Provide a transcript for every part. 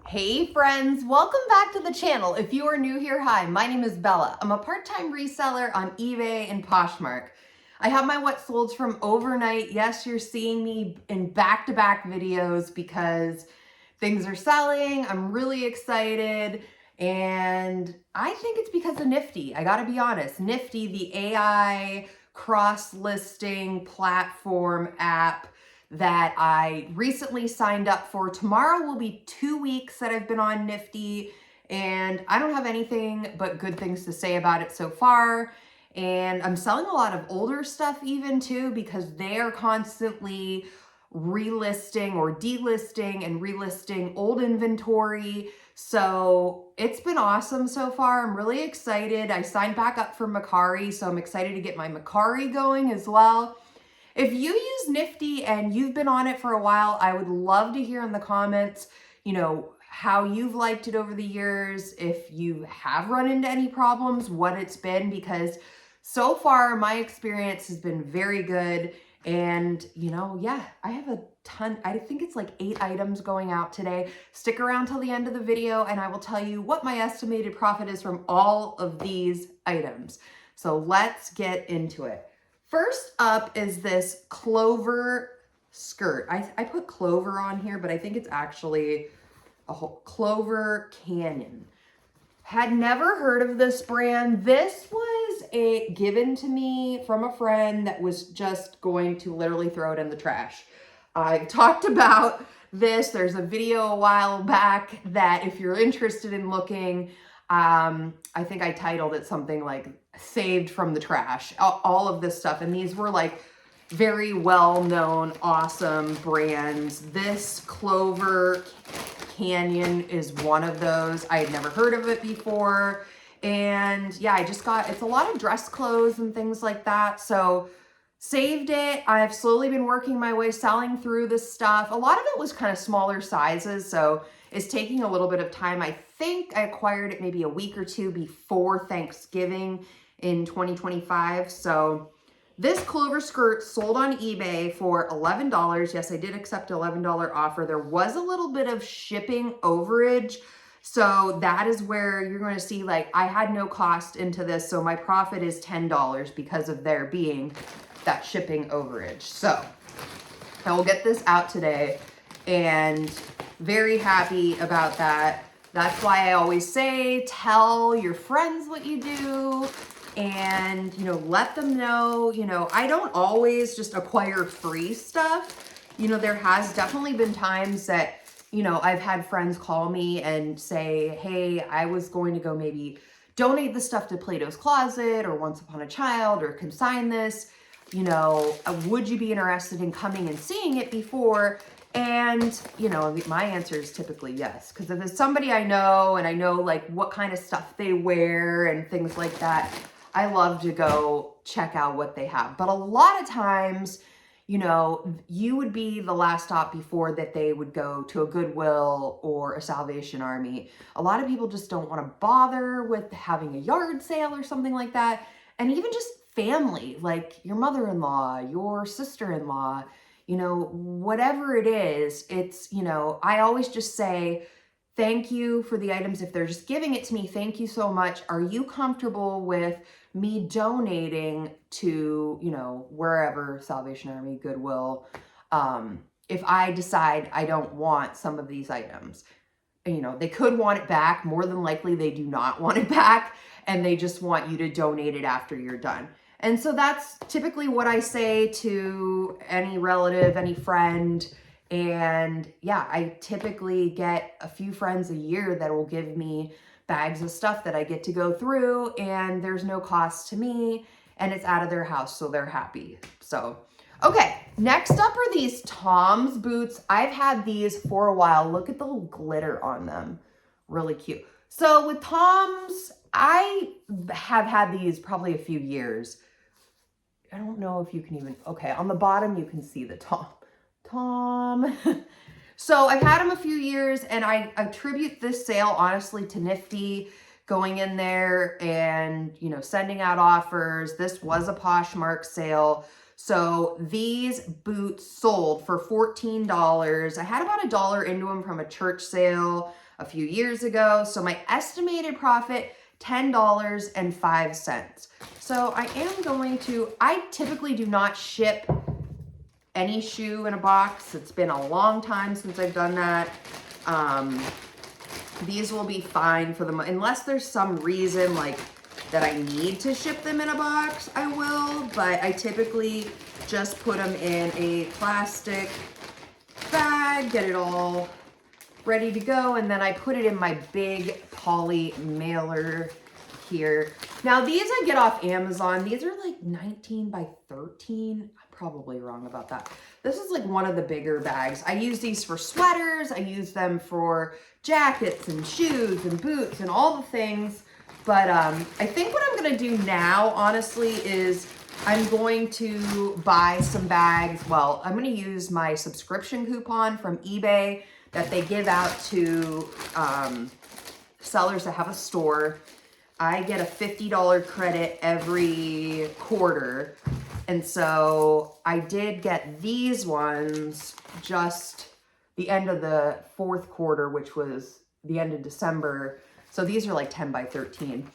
Hey friends, welcome back to the channel. If you are new here, hi, my name is Bella. I'm a part-time reseller on eBay and Poshmark. I have my what solds from overnight. Yes, you're seeing me in back-to-back videos because things are selling. I'm really excited. And I think it's because of Nifty. I gotta be honest. Nifty, the AI cross-listing platform app that I recently signed up for. Tomorrow will be 2 weeks that I've been on Nifty, and I don't have anything but good things to say about it so far. And I'm selling a lot of older stuff even too, because they are constantly relisting or delisting and relisting old inventory. So it's been awesome so far. I'm really excited. I signed back up for Mercari, so I'm excited to get my Mercari going as well. If you use Nifty and you've been on it for a while, I would love to hear in the comments, how you've liked it over the years, if you have run into any problems, what it's been, because so far my experience has been very good. And, yeah, I have a ton. I think it's like 8 items going out today. Stick around till the end of the video and I will tell you what my estimated profit is from all of these items. So let's get into it. First up is this clover skirt. I put clover on here, but I think it's actually a whole Clover Canyon. Had never heard of this brand. This was given to me from a friend that was just going to literally throw it in the trash. I've talked about this. There's a video a while back that if you're interested in looking, I think I titled it something like saved from the trash, all of this stuff. And these were like very well-known, awesome brands. This Clover Canyon is one of those. I had never heard of it before. And yeah, it's a lot of dress clothes and things like that. So saved it. I've slowly been working my way selling through this stuff. A lot of it was kind of smaller sizes, so it's taking a little bit of time. I think I acquired it maybe a week or two before Thanksgiving in 2025. So this Clover skirt sold on eBay for $11. Yes, I did accept an $11 offer. There was a little bit of shipping overage. So that is where you're going to see, like, I had no cost into this. So my profit is $10 because of there being that shipping overage. So I will get this out today and very happy about that. That's why I always say, tell your friends what you do and, let them know. I don't always just acquire free stuff. There has definitely been times that, I've had friends call me and say, hey, I was going to go maybe donate the stuff to Plato's Closet or Once Upon a Child or consign this. Would you be interested in coming and seeing it before? And, my answer is typically yes. Because if it's somebody I know and I know like what kind of stuff they wear and things like that, I love to go check out what they have. But a lot of times, you would be the last stop before that they would go to a Goodwill or a Salvation Army. A lot of people just don't want to bother with having a yard sale or something like that. And even just family, like your mother-in-law, your sister-in-law, whatever it is, it's, I always just say, thank you for the items. If they're just giving it to me, thank you so much. Are you comfortable with me donating to, wherever, Salvation Army, Goodwill, if I decide I don't want some of these items? They could want it back. More than likely, they do not want it back, and they just want you to donate it after you're done. And so that's typically what I say to any relative, any friend. And yeah, I typically get a few friends a year that will give me bags of stuff that I get to go through, and there's no cost to me, and it's out of their house, so they're happy. So, okay, next up are these Tom's boots. I've had these for a while. Look at the little glitter on them. Really cute. So with Tom's, I have had these probably a few years. I don't know if you can even, okay, on the bottom you can see the Tom. So I've had them a few years, and I attribute this sale honestly to Nifty going in there and, sending out offers. This was a Poshmark sale. So these boots sold for $14. I had about $1 into them from a church sale a few years ago. So my estimated profit, $10.05. So I typically do not ship any shoe in a box. It's been a long time since I've done that. These will be fine for them, unless there's some reason like that I need to ship them in a box, I will, but I typically just put them in a plastic bag, get it all ready to go, and then I put it in my big poly mailer here. Now these I get off Amazon. These are like 19 by 13. I'm probably wrong about that. This is like one of the bigger bags. I use these for sweaters. I use them for jackets and shoes and boots and all the things. But I think what I'm gonna do now, honestly, is I'm going to buy some bags. Well, I'm gonna use my subscription coupon from eBay that they give out to sellers that have a store. I get a $50 credit every quarter. And so I did get these ones just the end of the fourth quarter, which was the end of December. So these are like 10 by 13.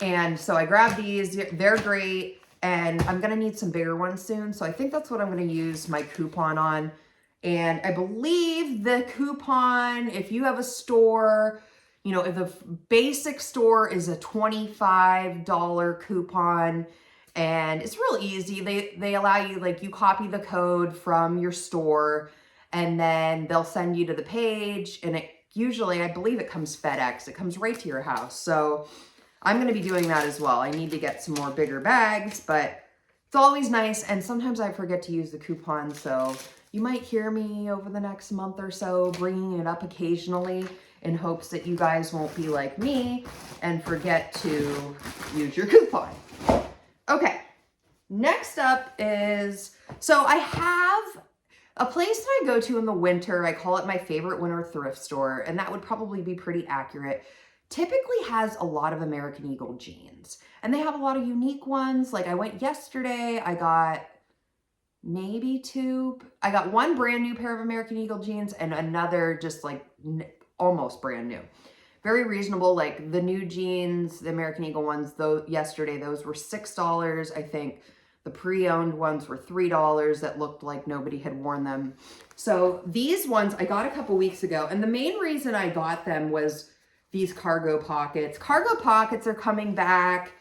And so I grabbed these, they're great. And I'm gonna need some bigger ones soon. So I think that's what I'm gonna use my coupon on. And I believe the coupon, if you have a store, you know, if the basic store is a $25 coupon, and it's real easy. They allow you, like, you copy the code from your store and then they'll send you to the page, and it usually, I believe it comes FedEx. It comes right to your house. So I'm going to be doing that as well. I need to get some more bigger bags, but it's always nice. And sometimes I forget to use the coupon. So you might hear me over the next month or so bringing it up occasionally in hopes that you guys won't be like me and forget to use your coupon. Okay, next up is, so I have a place that I go to in the winter. I call it my favorite winter thrift store, and that would probably be pretty accurate. Typically has a lot of American Eagle jeans, and they have a lot of unique ones. Like I went yesterday, I got I got one brand new pair of American Eagle jeans and another just like almost brand new. Very reasonable. Like the new jeans, the American Eagle ones, though yesterday, those were $6. I think the pre-owned ones were $3 that looked like nobody had worn them. So these ones I got a couple weeks ago, and the main reason I got them was these cargo pockets. Cargo pockets are coming back.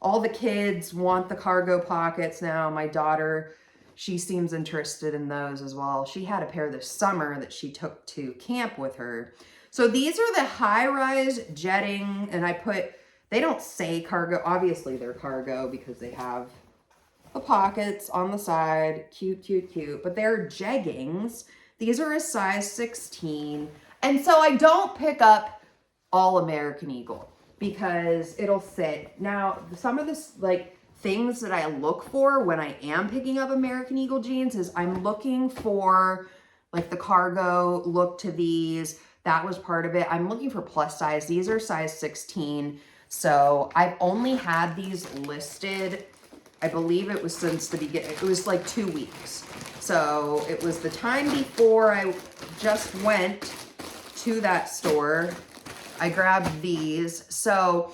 All the kids want the cargo pockets now. My daughter, she seems interested in those as well. She had a pair this summer that she took to camp with her. So these are the high-rise jetting, and they don't say cargo. Obviously they're cargo because they have the pockets on the side. Cute, cute, cute. But they're jeggings. These are a size 16. And so I don't pick up all American Eagle because it'll sit. Now, some of this, like, things that I look for when I am picking up American Eagle jeans is I'm looking for, like, the cargo look to these. That was part of it. I'm looking for plus size. These are size 16. So I've only had these listed, I believe it was since the beginning. It was like 2 weeks. So it was the time before I just went to that store. I grabbed these. So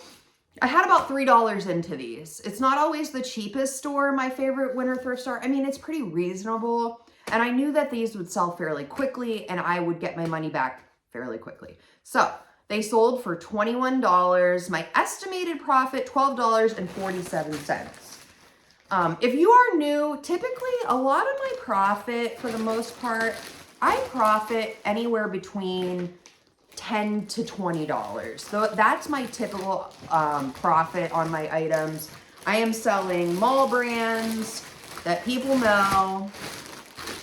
I had about $3 into these. It's not always the cheapest store, my favorite winter thrift store. I mean, it's pretty reasonable. And I knew that these would sell fairly quickly and I would get my money back fairly quickly. So they sold for $21. My estimated profit, $12.47. If you are new, typically a lot of my profit, for the most part, I profit anywhere between $10 to $20. So that's my typical profit on my items. I am selling mall brands that people know,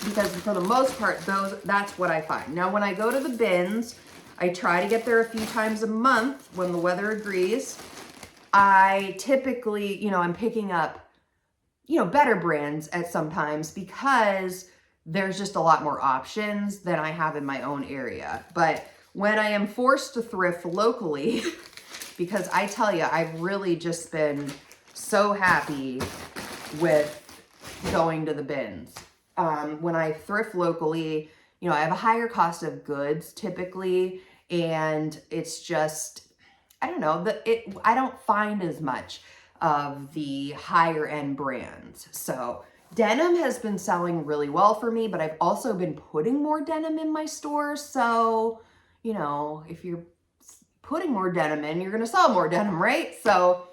because for the most part, that's what I find. Now, when I go to the bins, I try to get there a few times a month when the weather agrees. I typically, I'm picking up, better brands at sometimes because there's just a lot more options than I have in my own area. But when I am forced to thrift locally, because I tell you, I've really just been so happy with going to the bins. When I thrift locally, you know, I have a higher cost of goods typically, and it's just, I don't know, I don't find as much of the higher end brands. So denim has been selling really well for me, but I've also been putting more denim in my store. So, you know, if you're putting more denim in, you're going to sell more denim, right? So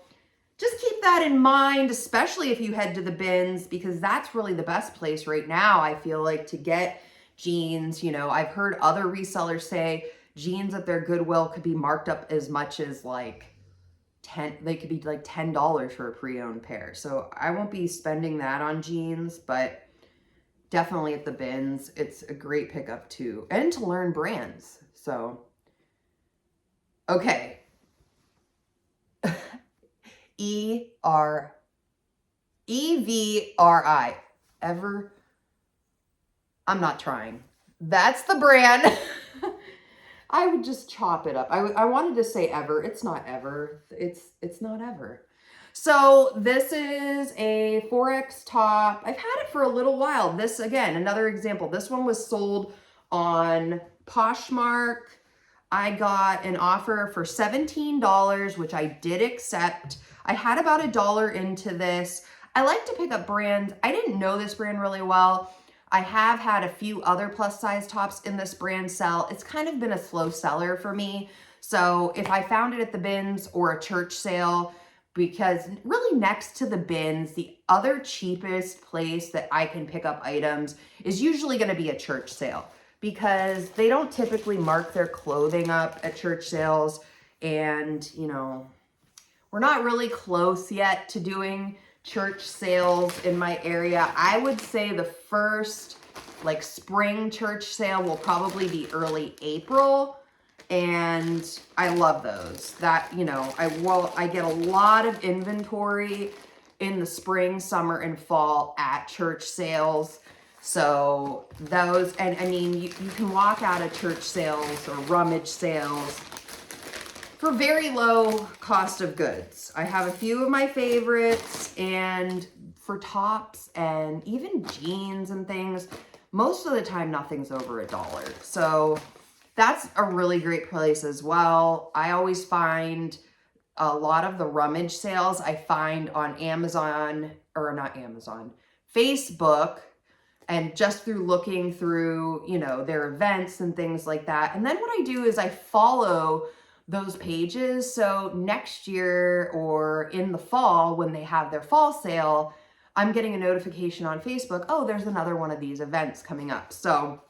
just keep that in mind, especially if you head to the bins, because that's really the best place right now, I feel like, to get jeans. You know, I've heard other resellers say jeans at their Goodwill could be marked up as much as like they could be like $10 for a pre-owned pair. So I won't be spending that on jeans, but definitely at the bins, it's a great pickup too, and to learn brands. So, okay. EVRI. I'm not trying. That's the brand. I would just chop it up. I wanted to say Ever. It's not Ever. It's not Ever. So this is a 4X top. I've had it for a little while. This, again, another example. This one was sold on Poshmark. I got an offer for $17, which I did accept. I had about $1 into this. I like to pick up brands. I didn't know this brand really well. I have had a few other plus size tops in this brand sell. It's kind of been a slow seller for me. So if I found it at the bins or a church sale, because really next to the bins, the other cheapest place that I can pick up items is usually going to be a church sale, because they don't typically mark their clothing up at church sales. And, you know, we're not really close yet to doing church sales in my area. I would say the first like spring church sale will probably be early April. And I love those. That, you know, I get a lot of inventory in the spring, summer, and fall at church sales. So those, and I mean, you can walk out of church sales or rummage sales for very low cost of goods. I have a few of my favorites, and for tops and even jeans and things, most of the time nothing's over $1. So that's a really great place as well. I always find a lot of the rummage sales I find on Amazon, or not Amazon, Facebook, and just through looking through, you know, their events and things like that. And then what I do is I follow those pages. So next year or in the fall, when they have their fall sale, I'm getting a notification on Facebook, oh, there's another one of these events coming up. So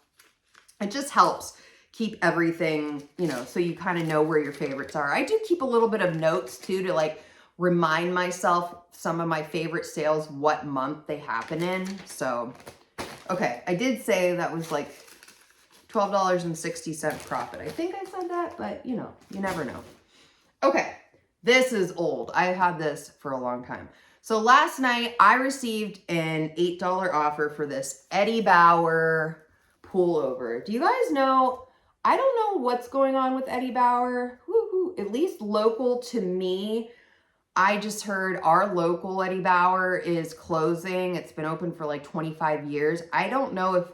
it just helps keep everything, you know, so you kind of know where your favorites are. I do keep a little bit of notes too, to like remind myself some of my favorite sales, what month they happen in. So, okay, I did say that was like $12.60 profit. I think I said that, but you know, you never know. Okay, this is old. I've had this for a long time. So last night I received an $8 offer for this Eddie Bauer pullover. Do you guys know, I don't know what's going on with Eddie Bauer. Woo-hoo. At least local to me, I just heard our local Eddie Bauer is closing. It's been open for like 25 years. I don't know if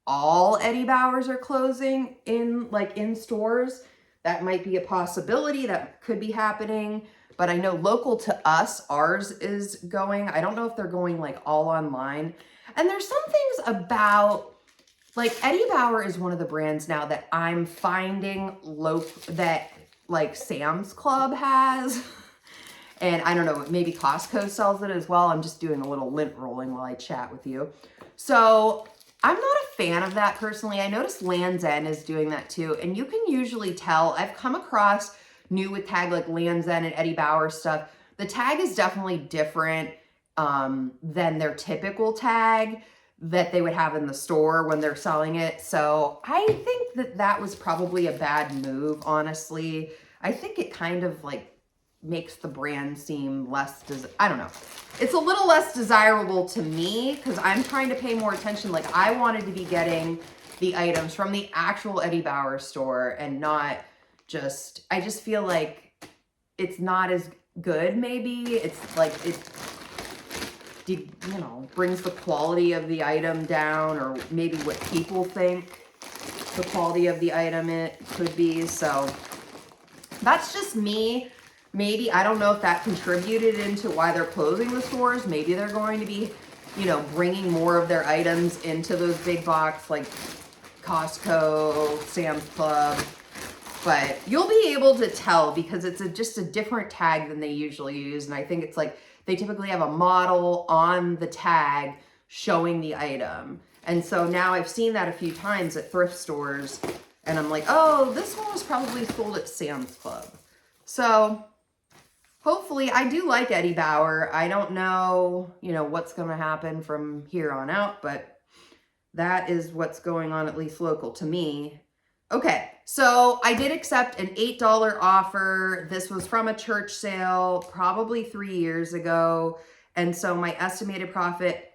all Eddie Bauers are closing in stores. That might be a possibility. That could be happening. But I know local to us, ours is going. I don't know if they're going like all online. And there's some things about, like, Eddie Bauer is one of the brands now that I'm finding that like Sam's Club has. And I don't know, maybe Costco sells it as well. I'm just doing a little lint rolling while I chat with you. So I'm not a fan of that personally. I noticed Land's End is doing that too. And you can usually tell, I've come across new with tag like Land's End and Eddie Bauer stuff. The tag is definitely different than their typical tag that they would have in the store when they're selling it. So I think that that was probably a bad move, honestly. I think it kind of like makes the brand seem less, I don't know. It's a little less desirable to me because I'm trying to pay more attention. Like, I wanted to be getting the items from the actual Eddie Bauer store and not just, I just feel like it's not as good maybe. It's like, brings the quality of the item down, or maybe what people think the quality of the item it could be. So that's just me. Maybe, I don't know if that contributed into why they're closing the stores. Maybe they're going to be, bringing more of their items into those big box like Costco, Sam's Club. But you'll be able to tell because it's just a different tag than they usually use. And I think it's like they typically have a model on the tag showing the item. And so now I've seen that a few times at thrift stores, and I'm like, oh, this one was probably sold at Sam's Club. So hopefully, I do like Eddie Bauer. I don't know, what's going to happen from here on out, but that is what's going on, at least local to me. Okay, so I did accept an $8 offer. This was from a church sale probably 3 years ago. And so my estimated profit,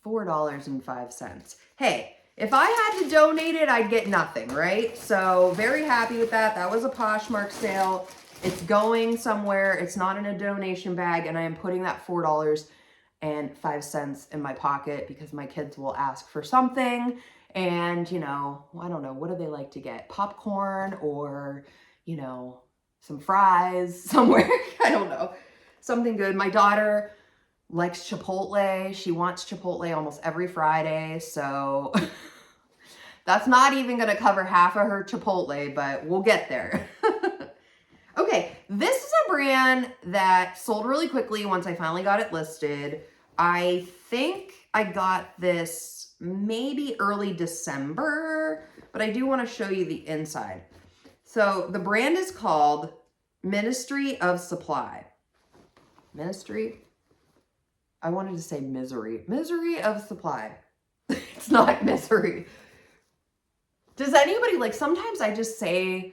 $4.05. Hey, if I had to donate it, I'd get nothing, right? So very happy with that. That was a Poshmark sale. It's going somewhere. It's not in a donation bag, and I am putting that $4.05 in my pocket because my kids will ask for something. And, I don't know, what do they like to get? Popcorn or, some fries somewhere. I don't know. Something good. My daughter likes Chipotle. She wants Chipotle almost every Friday. So that's not even going to cover half of her Chipotle, but we'll get there. Okay, this is a brand that sold really quickly once I finally got it listed. I think I got this maybe early December, but I do want to show you the inside. So the brand is called Ministry of Supply. Ministry? I wanted to say misery. Misery of Supply. It's not misery. Does anybody, sometimes I just say,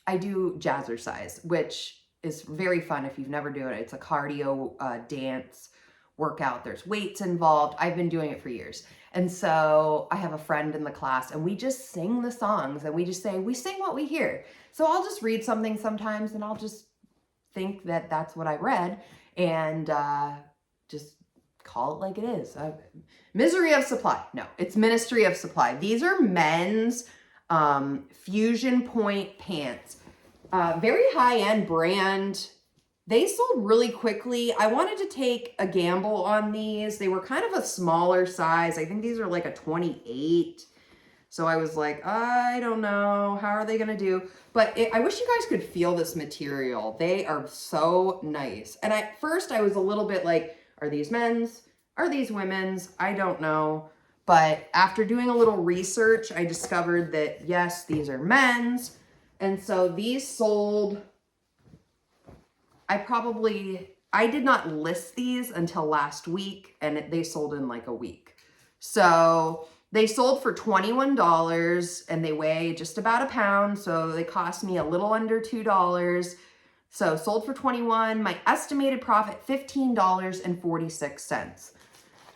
I do jazzercise, which is very fun if you've never done it. It's a cardio dance workout. There's weights involved. I've been doing it for years. And so I have a friend in the class, and we just sing the songs, and we just say, we sing what we hear. So I'll just read something sometimes, and I'll just think that that's what I read, and just call it like it is. Misery of Supply. No, it's Ministry of Supply. These are men's Fusion Point pants. Very high-end brand. They sold really quickly. I wanted to take a gamble on these. They were kind of a smaller size. I think these are like a 28. So I was like, I don't know. How are they going to do? But I wish you guys could feel this material. They are so nice. And at first I was a little bit like, are these men's? Are these women's? I don't know. But after doing a little research, I discovered that, yes, these are men's. And so these sold, I did not list these until last week, and they sold in like a week. So they sold for $21, and they weigh just about a pound. So they cost me a little under $2. So sold for $21. My estimated profit, $15.46.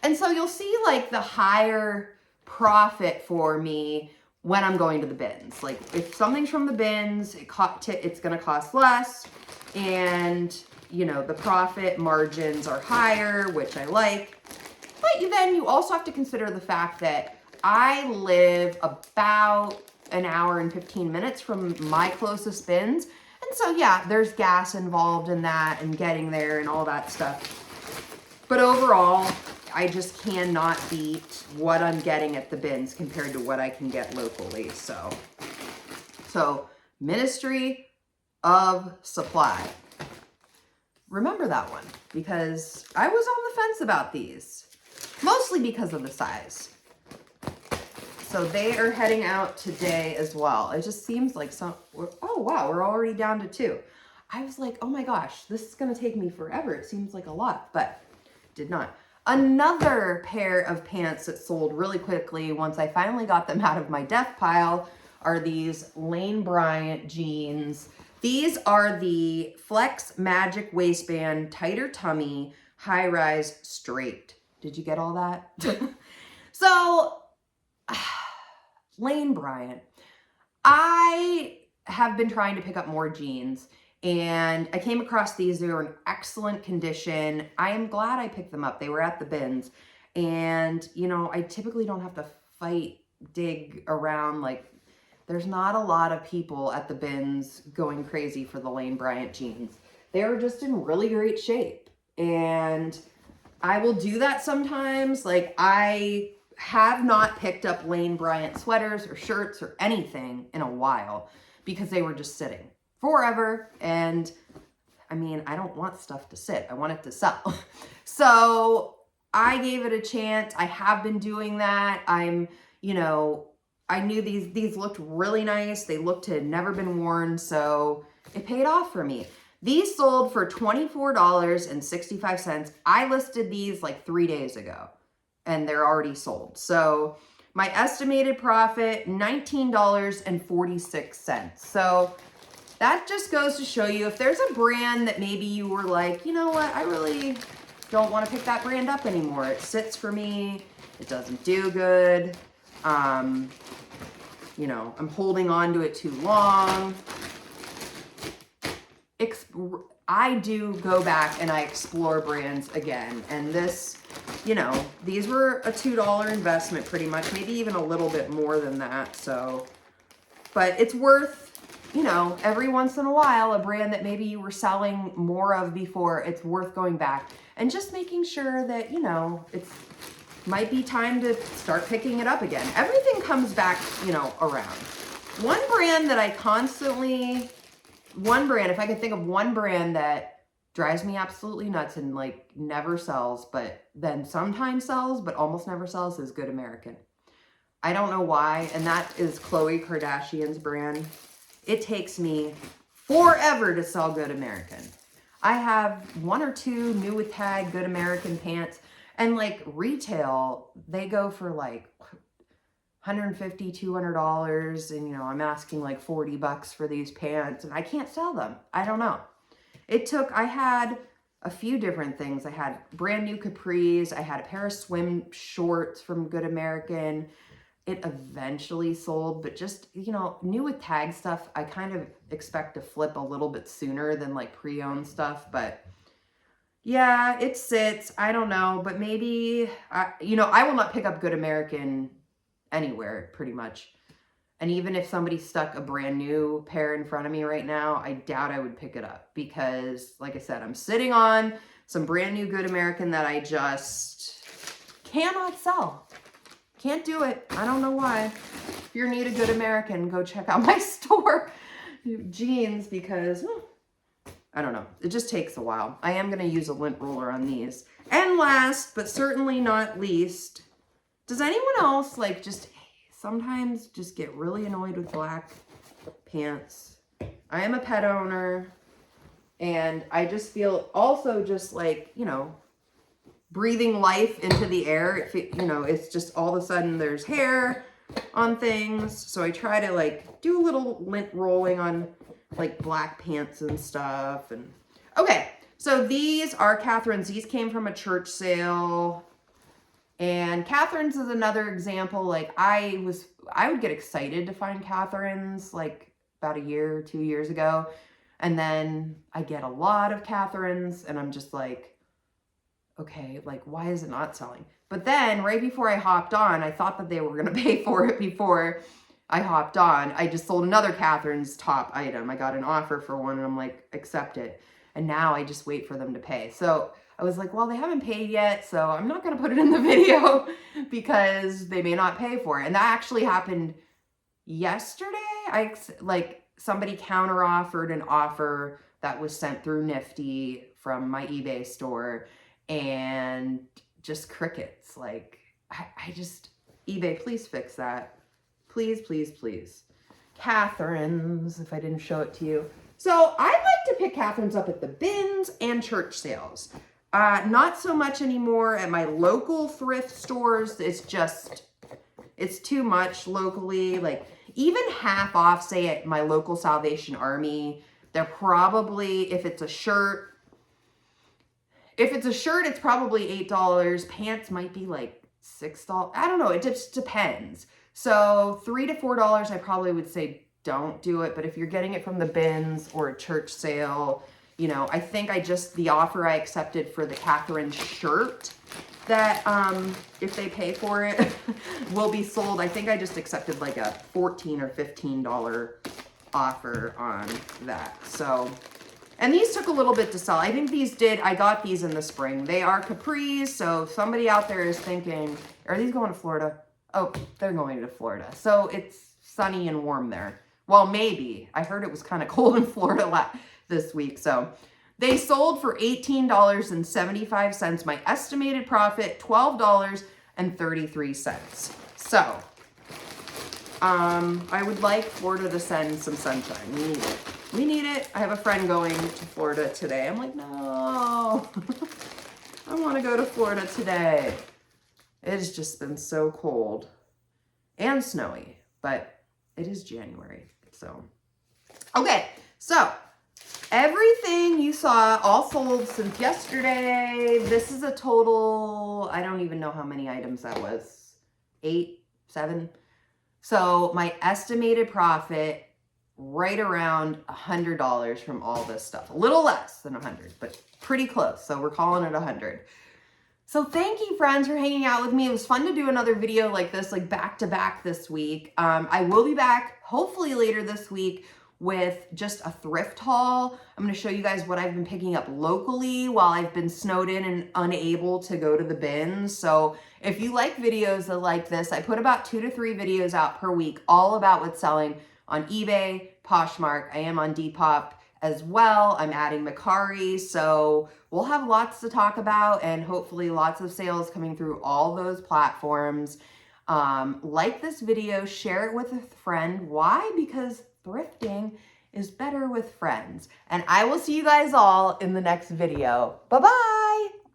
And so you'll see the higher profit for me when I'm going to the bins. Like if something's from the bins, it's going to cost less, and the profit margins are higher, which I like. But then you also have to consider the fact that I live about an hour and 15 minutes from my closest bins. And so yeah, there's gas involved in that and getting there and all that stuff. But overall, I just cannot beat what I'm getting at the bins compared to what I can get locally. So Ministry of Supply. Remember that one, because I was on the fence about these, mostly because of the size. So they are heading out today as well. It just seems like oh wow, we're already down to 2. I was like, oh my gosh, this is gonna take me forever. It seems like a lot, but did not. Another pair of pants that sold really quickly once I finally got them out of my death pile are these Lane Bryant jeans. These are the Flex Magic Waistband, Tighter Tummy, High Rise Straight. Did you get all that? So, Lane Bryant. I have been trying to pick up more jeans, And I came across these. They were in excellent condition. I am glad I picked them up. They were at the bins. And, you know, I typically don't have to dig around. Like, there's not a lot of people at the bins going crazy for the Lane Bryant jeans. They're just in really great shape. And I will do that sometimes. Like, I have not picked up Lane Bryant sweaters or shirts or anything in a while because they were just sitting forever. And I mean, I don't want stuff to sit. I want it to sell. So I gave it a chance. I have been doing that. You know, I knew these looked really nice. They looked to have never been worn. So it paid off for me. These sold for $24.65. I listed these like 3 days ago and they're already sold. So my estimated profit, $19.46. So that just goes to show you, if there's a brand that maybe you were like, you know what, I really don't want to pick that brand up anymore. It sits for me. It doesn't do good. You know, I'm holding on to it too long. I do go back and I explore brands again. And this, you know, these were a $2 investment pretty much, maybe even a little bit more than that. So, but it's worth, you know, every once in a while, a brand that maybe you were selling more of before, it's worth going back and just making sure that, you know, might be time to start picking it up again. Everything comes back, you know, around. One brand, if I could think of one brand that drives me absolutely nuts and like never sells, but then sometimes sells, but almost never sells, is Good American. I don't know why, and that is Khloe Kardashian's brand. It takes me forever to sell Good American. I have 1 or 2 new with tag Good American pants, and like retail, they go for like $150, $200, and you know, I'm asking like $40 for these pants, and I can't sell them. I don't know. I had a few different things. I had brand new capris. I had a pair of swim shorts from Good American. It eventually sold, but just, you know, new with tag stuff, I kind of expect to flip a little bit sooner than like pre-owned stuff, but yeah, it sits. I don't know, but maybe, you know, I will not pick up Good American anywhere pretty much. And even if somebody stuck a brand new pair in front of me right now, I doubt I would pick it up because, like I said, I'm sitting on some brand new Good American that I just cannot sell. Can't do it. I don't know why. If you're in need of Good American, go check out my store jeans because, I don't know. It just takes a while. I am going to use a lint roller on these. And last, but certainly not least, does anyone else like just sometimes just get really annoyed with black pants? I am a pet owner and I just feel also just like, you know, breathing life into the air. You know, it's just all of a sudden there's hair on things. So I try to like do a little lint rolling on like black pants and stuff. And okay, so these are Catherine's. These came from a church sale. And Catherine's is another example. Like I would get excited to find Catherine's like about 1 or 2 years ago. And then I get a lot of Catherine's and I'm just like, okay, like why is it not selling? But then right before I hopped on, I thought that they were going to pay for it before I hopped on. I just sold another Catherine's top item. I got an offer for one and I'm like, accept it. And now I just wait for them to pay. So I was like, well, they haven't paid yet, so I'm not going to put it in the video because they may not pay for it. And that actually happened yesterday. Like somebody counter offered an offer that was sent through Nifty from my eBay store and just crickets. Like I just, eBay, please fix that. Please, please, please. Catherine's, if I didn't show it to you. So I like to pick Catherine's up at the bins and church sales. Not so much anymore at my local thrift stores. It's too much locally. Like even half off, say at my local Salvation Army, they're probably, if it's a shirt, it's probably $8. Pants might be like $6. I don't know. It just depends. So $3 to $4, I probably would say don't do it. But if you're getting it from the bins or a church sale, you know, I think the offer I accepted for the Catherine shirt that if they pay for it will be sold. I think I just accepted like a $14 or $15 offer on that. So, and these took a little bit to sell. I think I got these in the spring. They are capris, so if somebody out there is thinking, are these going to Florida? Oh, they're going to Florida. So it's sunny and warm there. Well, maybe. I heard it was kind of cold in Florida this week. So they sold for $18.75. My estimated profit, $12.33. So I would like Florida to send some sunshine. We need it. We need it. I have a friend going to Florida today. I'm like, no, I want to go to Florida today. It has just been so cold and snowy, but it is January. So, okay. So everything you saw all sold since yesterday. This is a total, I don't even know how many items that was. 8, 7. So my estimated profit, right around $100 from all this stuff. A little less than 100, but pretty close. So we're calling it 100. So thank you, friends, for hanging out with me. It was fun to do another video like this, like back to back this week. I will be back hopefully later this week with just a thrift haul. I'm going to show you guys what I've been picking up locally while I've been snowed in and unable to go to the bins. So if you like videos like this, I put about 2 to 3 videos out per week, all about what's selling on eBay, Poshmark. I am on Depop as well. I'm adding Macari. So we'll have lots to talk about and hopefully lots of sales coming through all those platforms. Like this video, share it with a friend. Why? Because thrifting is better with friends. And I will see you guys all in the next video. Bye-bye.